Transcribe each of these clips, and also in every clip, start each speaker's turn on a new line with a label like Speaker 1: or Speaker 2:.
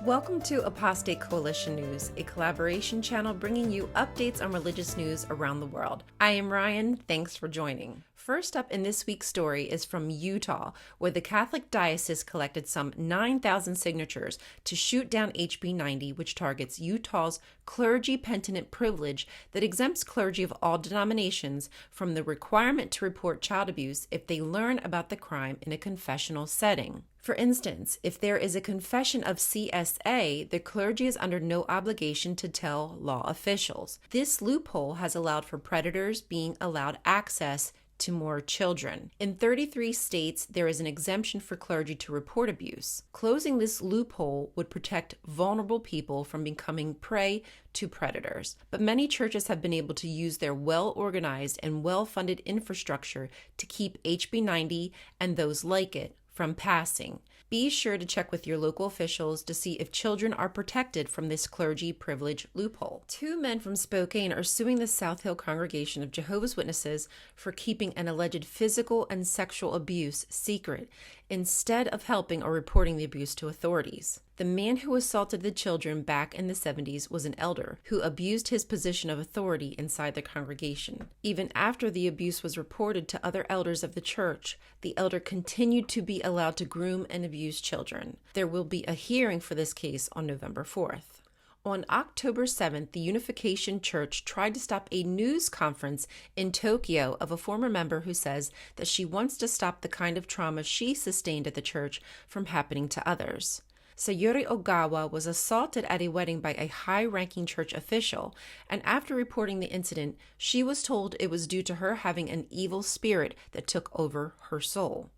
Speaker 1: Welcome to Apostate Coalition News, a collaboration channel bringing you updates on religious news around the world. I am Rion. Thanks for joining. First up in this week's story is from Utah, where the Catholic Diocese collected some 9,000 signatures to shoot down HB 90, which targets Utah's clergy penitent privilege that exempts clergy of all denominations from the requirement to report child abuse if they learn about the crime in a confessional setting. For instance, if there is a confession of CSA, the clergy is under no obligation to tell law officials. This loophole has allowed for predators being allowed access to more children. In 33 states, there is an exemption for clergy to report abuse. Closing this loophole would protect vulnerable people from becoming prey to predators. But many churches have been able to use their well-organized and well-funded infrastructure to keep HB 90 and those like it from passing. Be sure to check with your local officials to see if children are protected from this clergy privilege loophole. Two men from Spokane are suing the South Hill Congregation of Jehovah's Witnesses for keeping an alleged physical and sexual abuse secret instead of helping or reporting the abuse to authorities. The man who assaulted the children back in the 70s was an elder who abused his position of authority inside the congregation. Even after the abuse was reported to other elders of the church, the elder continued to be allowed to groom and abuse children. There will be a hearing for this case on November 4th. On October 7th, the Unification Church tried to stop a news conference in Tokyo of a former member who says that she wants to stop the kind of trauma she sustained at the church from happening to others. Sayuri Ogawa was assaulted at a wedding by a high-ranking church official, and after reporting the incident, she was told it was due to her having an evil spirit that took over her soul.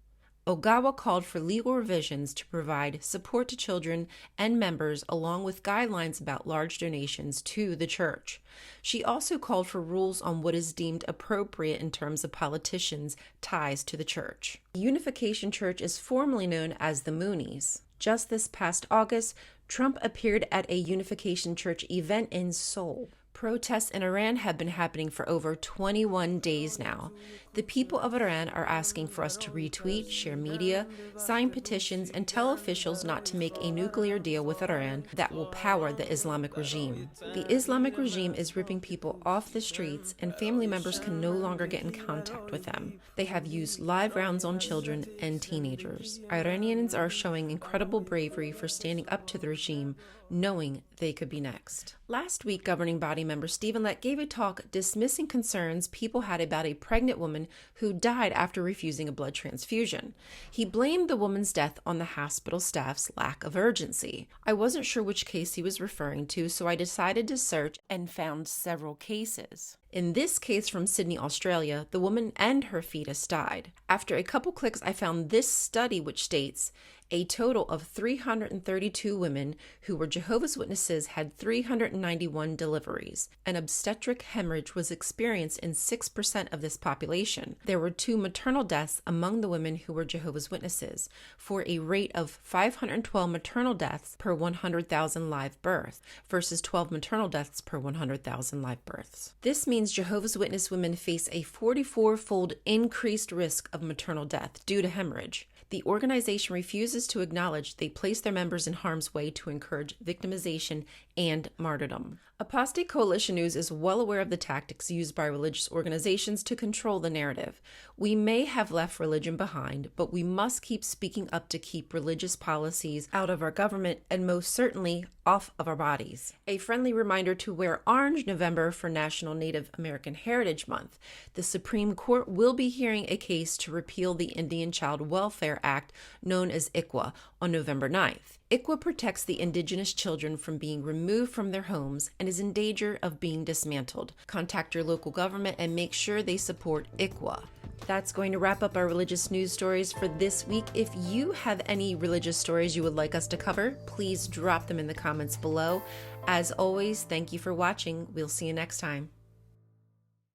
Speaker 1: Ogawa called for legal revisions to provide support to children and members along with guidelines about large donations to the church. She also called for rules on what is deemed appropriate in terms of politicians' ties to the church. The Unification Church is formally known as the Moonies. Just this past August, Trump appeared at a Unification Church event in Seoul. Protests in Iran have been happening for over 21 days now. The people of Iran are asking for us to retweet, share media, sign petitions, and tell officials not to make a nuclear deal with Iran that will power the Islamic regime. The Islamic regime is ripping people off the streets, and family members can no longer get in contact with them. They have used live rounds on children and teenagers. Iranians are showing incredible bravery for standing up to the regime, knowing they could be next. Last week, governing body member Stephen Lett gave a talk dismissing concerns people had about a pregnant woman who died after refusing a blood transfusion. He blamed the woman's death on the hospital staff's lack of urgency. I wasn't sure which case he was referring to, so I decided to search and found several cases. In this case from Sydney, Australia, the woman and her fetus died. After a couple clicks, I found this study which states a total of 332 women who were Jehovah's Witnesses had 391 deliveries. An obstetric hemorrhage was experienced in 6% of this population. There were 2 maternal deaths among the women who were Jehovah's Witnesses, for a rate of 512 maternal deaths per 100,000 live births versus 12 maternal deaths per 100,000 live births. This means Jehovah's Witness women face a 44-fold increased risk of maternal death due to hemorrhage. The organization refuses to acknowledge they place their members in harm's way to encourage victimization and martyrdom. Apostate Coalition News is well aware of the tactics used by religious organizations to control the narrative. We may have left religion behind, but we must keep speaking up to keep religious policies out of our government and most certainly off of our bodies. A friendly reminder to wear orange November for National Native American Heritage Month. The Supreme Court will be hearing a case to repeal the Indian Child Welfare Act known as ICWA on November 9th. ICWA protects the indigenous children from being removed from their homes and is in danger of being dismantled. Contact your local government and make sure they support ICWA. That's going to wrap up our religious news stories for this week. If you have any religious stories you would like us to cover, please drop them in the comments below. As always, thank you for watching. We'll see you next time.